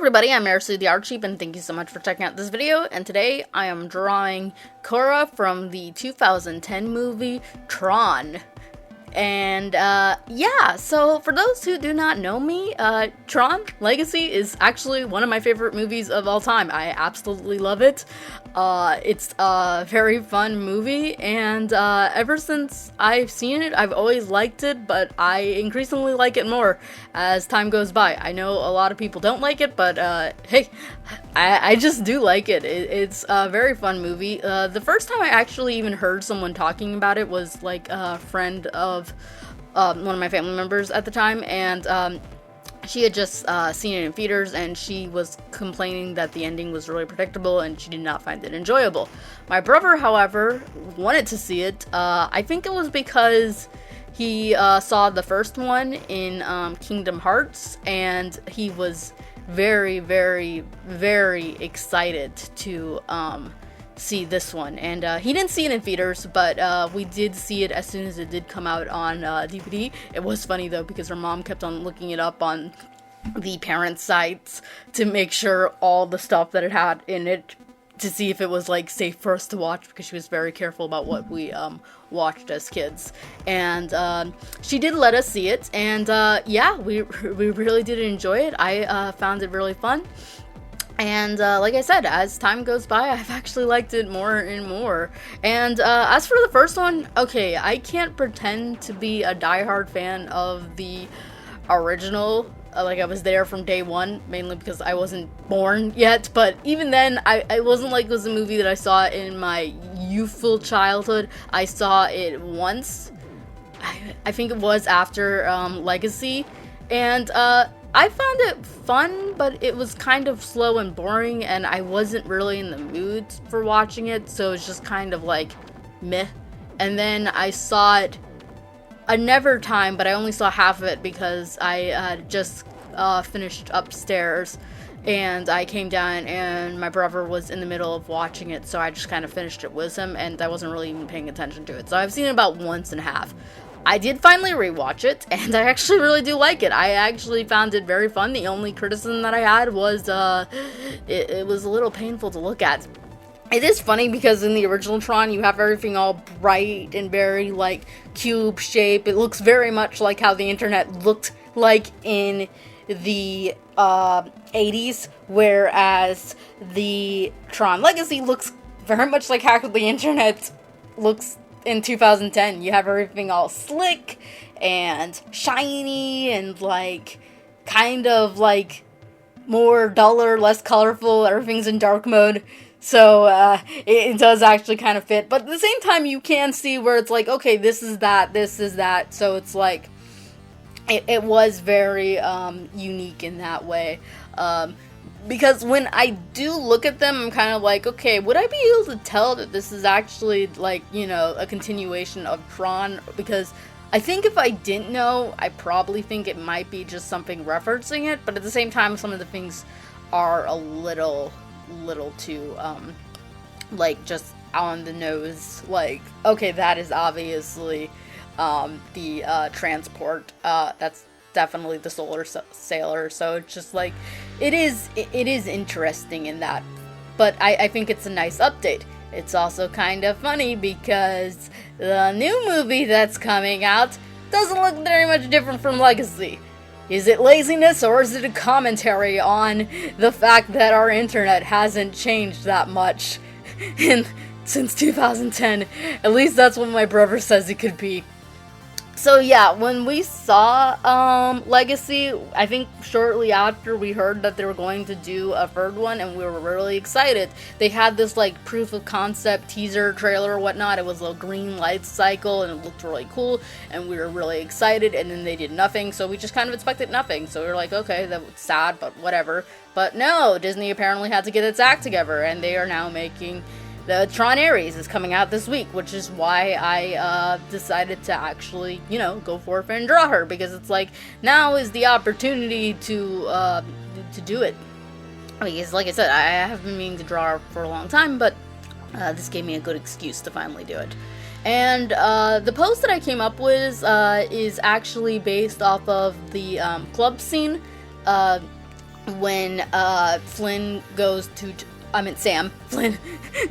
everybody, I'm Merisu the Art Sheep, and thank you so much for checking out this video. And today I am drawing Quorra from the 2010 movie Tron. And yeah, so for those who do not know me, Tron Legacy is actually one of my favorite movies of all time. I absolutely love it. It's a very fun movie, and ever since I've seen it, I've always liked it, but I increasingly like it more as time goes by. I know a lot of people don't like it, but hey, I just do like it. It's a very fun movie. The first time I actually even heard someone talking about it was like a friend of one of my family members at the time, and she had just seen it in theaters, and she was complaining that the ending was really predictable and she did not find it enjoyable. My brother, however, wanted to see it. I think it was because he saw the first one in Kingdom Hearts, and he was very, very, very excited to see this one. And he didn't see it in theaters, but we did see it as soon as it did come out on DVD. It was funny though, because her mom kept on looking it up on the parent sites to make sure all the stuff that it had in it, to see if it was like safe for us to watch, because she was very careful about what we watched as kids. And she did let us see it, and yeah, we really did enjoy it. I found it really fun. And like I said, as time goes by, I've actually liked it more and more. And as for the first one, okay, I can't pretend to be a diehard fan of the original. Like, I was there from day one, mainly because I wasn't born yet. But even then, I wasn't like it was a movie that I saw in my youthful childhood. I saw it once. I think it was after Legacy. And I found it fun, but it was kind of slow and boring, and I wasn't really in the mood for watching it, so it's just kind of like meh. And then I saw it another time, but I only saw half of it because I just finished upstairs, and I came down and my brother was in the middle of watching it, so I just kind of finished it with him, and I wasn't really even paying attention to it. So I've seen it about once and a half. I did finally rewatch it, and I actually really do like it. I actually found it very fun. The only criticism that I had was it was a little painful to look at. It is funny because in the original Tron, you have everything all bright and very, like, cube shape. It looks very much like how the internet looked like in the 80s, whereas the Tron Legacy looks very much like how the internet looks in 2010. You have everything all slick and shiny and, like, kind of, like, more duller, less colorful. Everything's in dark mode. So, it does actually kind of fit. But at the same time, you can see where it's like, okay, this is that, this is that. So it's like, it was very unique in that way. Because when I do look at them, I'm kind of like, okay, would I be able to tell that this is actually, like, you know, a continuation of Tron? Because I think if I didn't know, I probably think it might be just something referencing it, but at the same time, some of the things are a little too, like, just on the nose. Like, okay, that is obviously the transport, that's definitely the solar sailor. So it's just like, it is interesting in that, but I think it's a nice update. It's also kind of funny because the new movie that's coming out doesn't look very much different from Legacy. Is it laziness, or is it a commentary on the fact that our internet hasn't changed that much since 2010? At least that's what my brother says it could be. So yeah, when we saw Legacy, I think shortly after we heard that they were going to do a third one, and we were really excited. They had this, like, proof of concept teaser trailer or whatnot. It was a green light cycle, and it looked really cool, and we were really excited, and then they did nothing, so we just kind of expected nothing. So we were like, okay, that was sad, but whatever. But no, Disney apparently had to get its act together, and they are now making the Tron Ares is coming out this week, which is why I decided to actually, you know, go forth and draw her, because it's like, now is the opportunity to do it. Because, like I said, I have been meaning to draw her for a long time, but this gave me a good excuse to finally do it. And the post that I came up with is actually based off of the club scene when Sam Flynn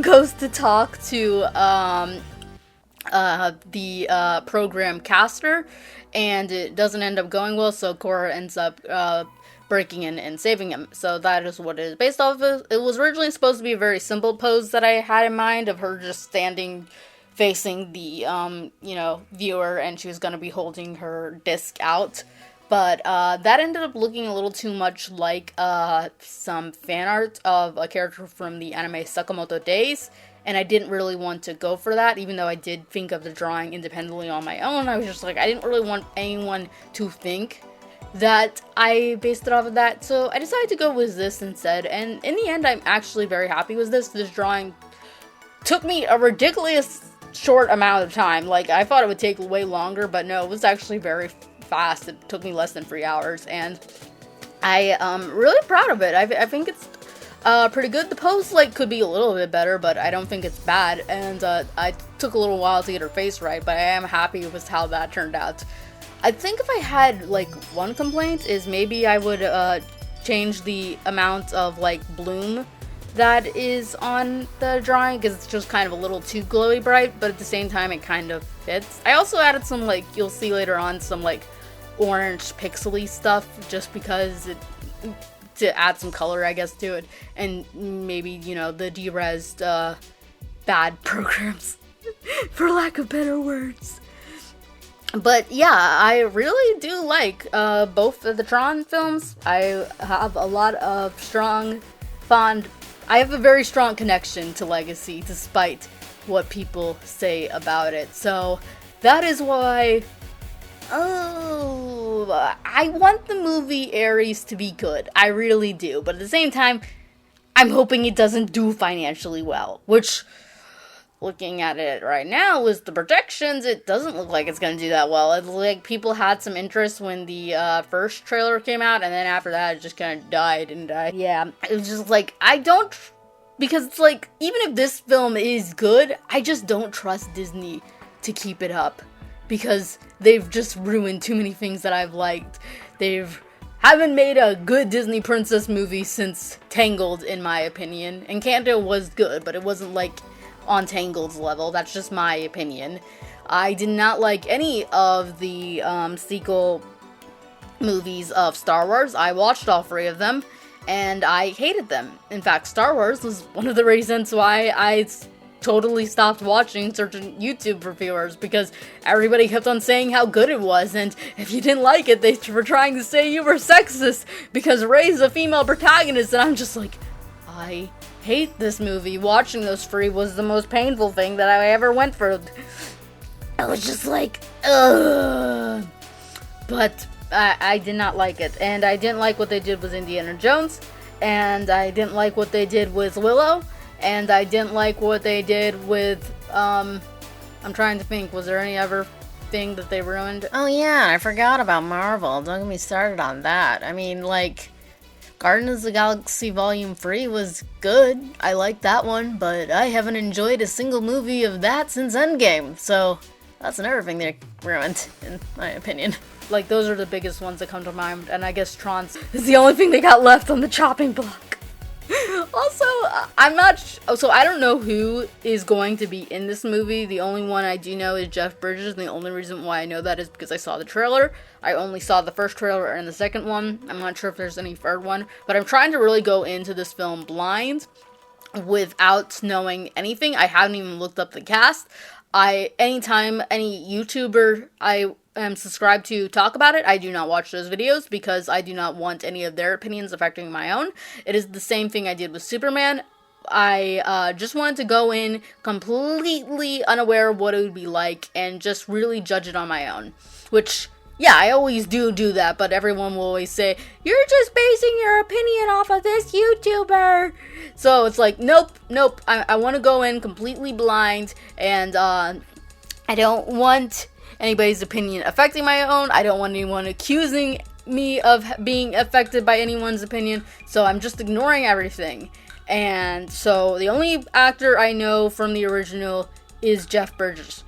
goes to talk to the program caster, and it doesn't end up going well, so Quorra ends up breaking in and saving him. So that is what it is based off of. It was originally supposed to be a very simple pose that I had in mind, of her just standing facing the viewer, and she was going to be holding her disc out. But that ended up looking a little too much like some fan art of a character from the anime Sakamoto Days, and I didn't really want to go for that, even though I did think of the drawing independently on my own. I was just like, I didn't really want anyone to think that I based it off of that, so I decided to go with this instead, and in the end, I'm actually very happy with this. This drawing took me a ridiculous short amount of time. Like, I thought it would take way longer, but no, it was actually very fast. It took me less than 3 hours, and I am really proud of it. I think it's pretty good. The pose could be a little bit better, but I don't think it's bad, and I took a little while to get her face right, but I am happy with how that turned out. I think if I had one complaint is maybe I would change the amount of bloom that is on the drawing, because it's just kind of a little too glowy bright, but at the same time it kind of fits. I also added some you'll see later on, some orange pixely stuff, just because to add some color, I guess, to it, and maybe the derezzed bad programs for lack of better words. But yeah, I really do like both of the Tron films. I have a lot of I have a very strong connection to Legacy, despite what people say about it. So that is why I want the movie Ares to be good. I really do. But at the same time, I'm hoping it doesn't do financially well, which, looking at it right now with the projections, it doesn't look like it's going to do that well. It's like people had some interest when the first trailer came out, and then after that it just kind of died. And yeah, it was just because it's even if this film is good, I just don't trust Disney to keep it up, because they've just ruined too many things that I've liked. Haven't made a good Disney princess movie since Tangled, in my opinion. And Encanto was good, but it wasn't on Tangled's level. That's just my opinion. I did not like any of the sequel movies of Star Wars. I watched all 3 of them, and I hated them. In fact, Star Wars was one of the reasons why I totally stopped watching certain YouTube reviewers, because everybody kept on saying how good it was, and if you didn't like it, they were trying to say you were sexist because Rey's a female protagonist, and I'm just I hate this movie. Watching those 3 was the most painful thing that I ever went through. I was just ugh. But I did not like it, and I didn't like what they did with Indiana Jones, and I didn't like what they did with Willow, and I didn't like what they did with, I'm trying to think, was there any other thing that they ruined? Oh yeah, I forgot about Marvel. Don't get me started on that. I mean, Guardians of the Galaxy Volume 3 was good. I liked that one, but I haven't enjoyed a single movie of that since Endgame, so that's another thing they ruined, in my opinion. Those are the biggest ones that come to mind, and I guess Tron is the only thing they got left on the chopping block. Also, I don't know who is going to be in this movie. The only one I do know is Jeff Bridges, and the only reason why I know that is because I saw the trailer. I only saw the first trailer and the second one. I'm not sure if there's any third one, but I'm trying to really go into this film blind without knowing anything. I haven't even looked up the cast. Anytime any YouTuber I am subscribed to talk about it, I do not watch those videos, because I do not want any of their opinions affecting my own. It is the same thing I did with Superman. I just wanted to go in completely unaware of what it would be like, and just really judge it on my own. Which, yeah, I always do that, but everyone will always say, you're just basing your opinion off of this YouTuber. So it's nope. I want to go in completely blind, and I don't want anybody's opinion affecting my own. I don't want anyone accusing me of being affected by anyone's opinion, so I'm just ignoring everything. And so the only actor I know from the original is Jeff Bridges.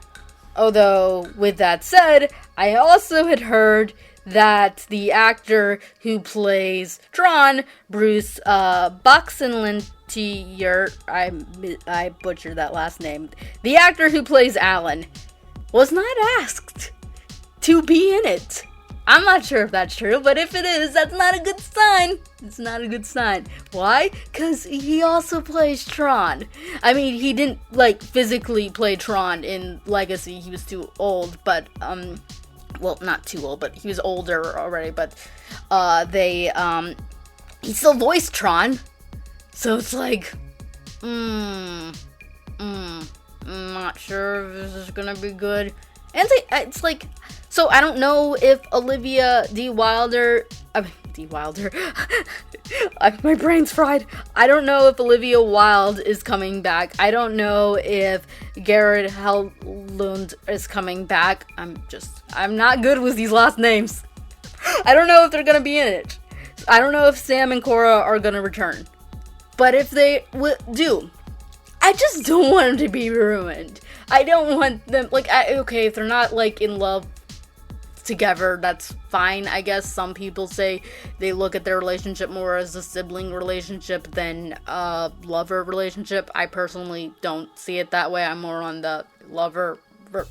Although, with that said, I also had heard that the actor who plays Tron, Bruce Boxenlantier, I butchered that last name, the actor who plays Alan, was not asked to be in it. I'm not sure if that's true, but if it is, that's not a good sign. It's not a good sign. Why? Because he also plays Tron. I mean, he didn't, like, physically play Tron in Legacy. He was too old, but, well, not too old, but he was older already, but, he still voiced Tron. So it's like, I'm not sure if this is gonna be good. And it's like, so I don't know if Olivia Wilder, my brain's fried. I don't know if Olivia Wilde is coming back. I don't know if Garrett Hedlund is coming back. I'm not good with these last names. I don't know if they're gonna be in it. I don't know if Sam and Quorra are gonna return. But if they do, I just don't want them to be ruined. I don't want them, like, okay, if they're not, like, in love together, that's fine, I guess. Some people say they look at their relationship more as a sibling relationship than a lover relationship. I personally don't see it that way. I'm more on the lover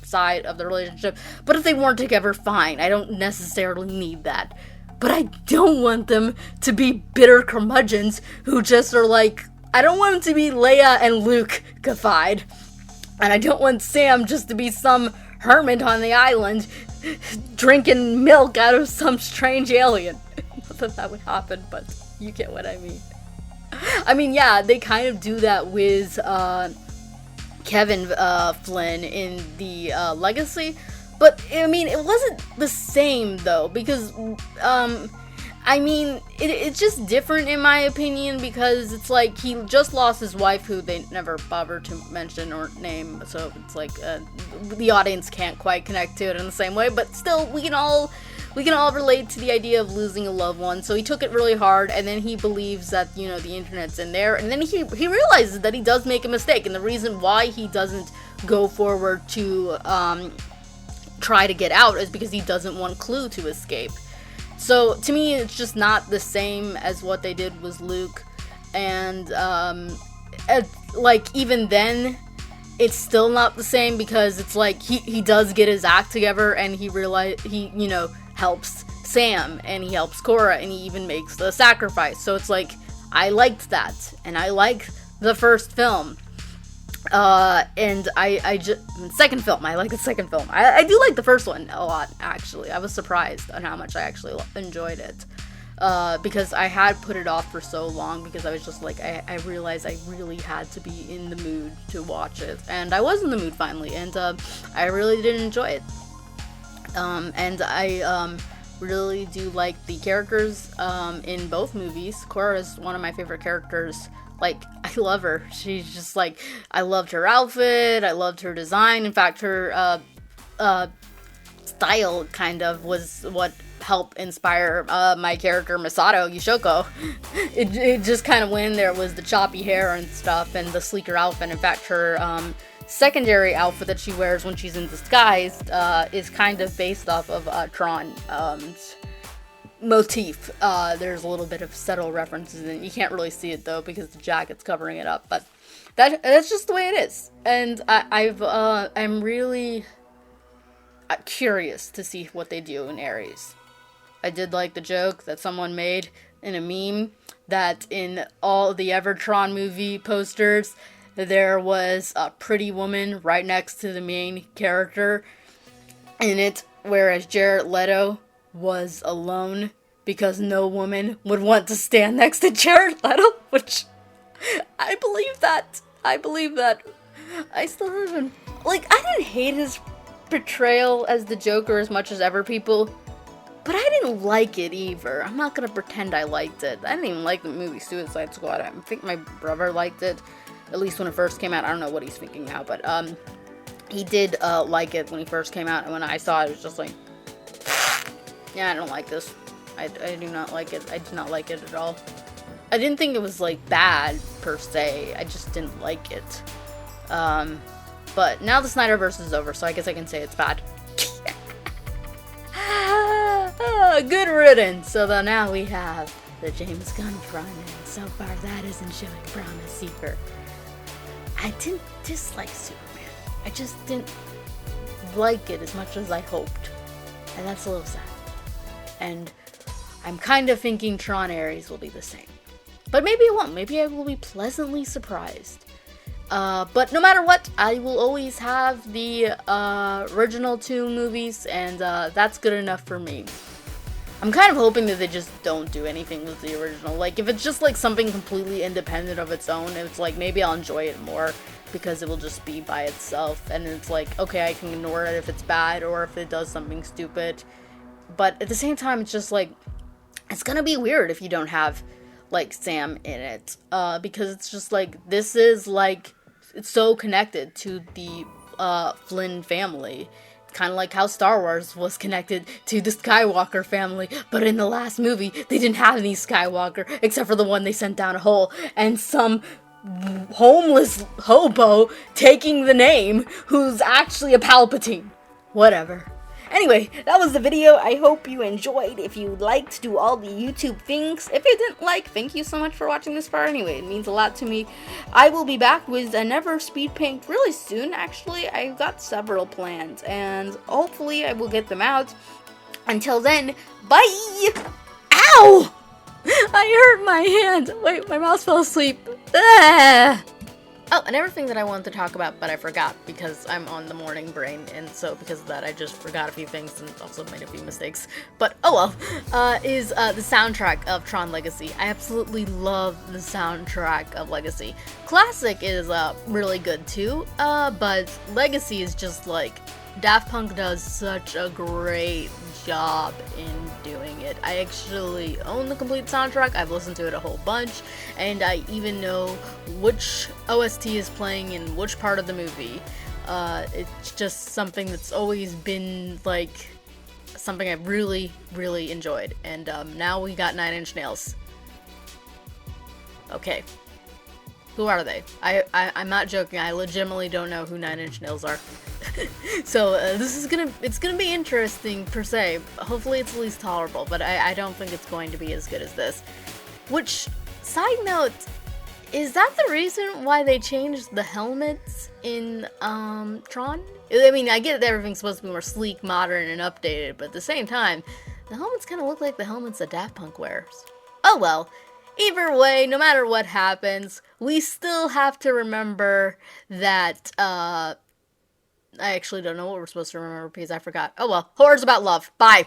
side of the relationship. But if they weren't together, fine. I don't necessarily need that. But I don't want them to be bitter curmudgeons who just are like, I don't want them to be Leia and Luke-ified. And I don't want Sam just to be some hermit on the island drinking milk out of some strange alien. Not that would happen, but you get what I mean. I mean, yeah, they kind of do that with Kevin Flynn in the Legacy. But, I mean, it wasn't the same, though, because, I mean, it's just different in my opinion, because it's like, he just lost his wife, who they never bothered to mention or name, so it's like, the audience can't quite connect to it in the same way, but still, we can all relate to the idea of losing a loved one. So he took it really hard, and then he believes that, you know, the internet's in there, and then he realizes that he does make a mistake, and the reason why he doesn't go forward to, try to get out is because he doesn't want Clue to escape. So to me, it's just not the same as what they did with Luke, and like, even then it's still not the same, because it's like he does get his act together, and he you know, helps Sam, and he helps Quorra, and he even makes the sacrifice. So it's like, I liked that, and I like the first film. And second film, I like the second film. I do like the first one a lot, actually. I was surprised on how much I actually enjoyed it. Because I had put it off for so long, because I was just like, I realized I really had to be in the mood to watch it. And I was in the mood finally, and, I really did enjoy it. And I, really do like the characters, in both movies. Quorra is one of my favorite characters. Like, I love her. She's just like, I loved her outfit, I loved her design. In fact, her, style kind of was what helped inspire, my character Masato Yoshiko. It just kind of went in there, was the choppy hair and stuff, and the sleeker outfit. In fact, her, secondary outfit that she wears when she's in disguise, is kind of based off of, Tron, motif. There's a little bit of subtle references, and you can't really see it though because the jacket's covering it up, but that's just the way it is. And I'm really curious to see what they do in Ares. I did like the joke that someone made in a meme that in all the Tron movie posters there was a pretty woman right next to the main character in it, whereas Jared Leto was alone because no woman would want to stand next to Jared Leto, which I believe that. I still haven't, like, I didn't hate his portrayal as the Joker as much as ever people, but I didn't like it either. I'm not gonna pretend I liked it. I didn't even like the movie Suicide Squad. I think my brother liked it, at least when it first came out. I don't know what he's thinking now, but he did like it when he first came out, and when I saw it, it was just like, yeah, I don't like this. I do not like it. I did not like it at all. I didn't think it was, like, bad, per se. I just didn't like it. But now the Snyderverse is over, so I guess I can say it's bad. Good riddance. So now we have the James Gunn Tron, and so far that isn't showing promise either. I didn't dislike Superman. I just didn't like it as much as I hoped. And that's a little sad. And I'm kind of thinking Tron Ares will be the same. But maybe it won't. Maybe I will be pleasantly surprised. But no matter what, I will always have the original 2 movies, and that's good enough for me. I'm kind of hoping that they just don't do anything with the original. Like, if it's just like something completely independent of its own, it's like maybe I'll enjoy it more because it will just be by itself, and it's like, okay, I can ignore it if it's bad or if it does something stupid. But at the same time, it's just like, it's gonna be weird if you don't have like Sam in it, because it's just like, this is like, it's so connected to the Flynn family. Kind of like how Star Wars was connected to the Skywalker family, but in the last movie, they didn't have any Skywalker, except for the one they sent down a hole, and some homeless hobo taking the name, who's actually a Palpatine. Whatever. Anyway, that was the video. I hope you enjoyed. If you liked, do all the YouTube things. If you didn't like, thank you so much for watching this far anyway. It means a lot to me. I will be back with another speed paint really soon, actually. I've got several plans, and hopefully I will get them out. Until then, bye! Ow! I hurt my hand. Wait, my mouse fell asleep. Ah! Oh, and everything that I wanted to talk about, but I forgot because I'm on the morning brain, and so because of that, I just forgot a few things and also made a few mistakes. But oh well, is the soundtrack of Tron Legacy. I absolutely love the soundtrack of Legacy. Classic is really good too, but Legacy is just like, Daft Punk does such a great job in doing it. I actually own the complete soundtrack. I've listened to it a whole bunch, and I even know which OST is playing in which part of the movie. It's just something that's always been like something I've really, really enjoyed. And now we got 9 Inch Nails. Okay. Who are they? I'm not joking. I legitimately don't know who 9 Inch Nails are. So this is it's gonna be interesting per se. Hopefully it's at least tolerable, but I don't think it's going to be as good as this. Which, side note, is that the reason why they changed the helmets in Tron? I mean, I get that everything's supposed to be more sleek, modern, and updated, but at the same time, the helmets kind of look like the helmets that Daft Punk wears. Oh well. Either way, no matter what happens, we still have to remember that, I actually don't know what we're supposed to remember because I forgot. Oh well, horror's about love. Bye!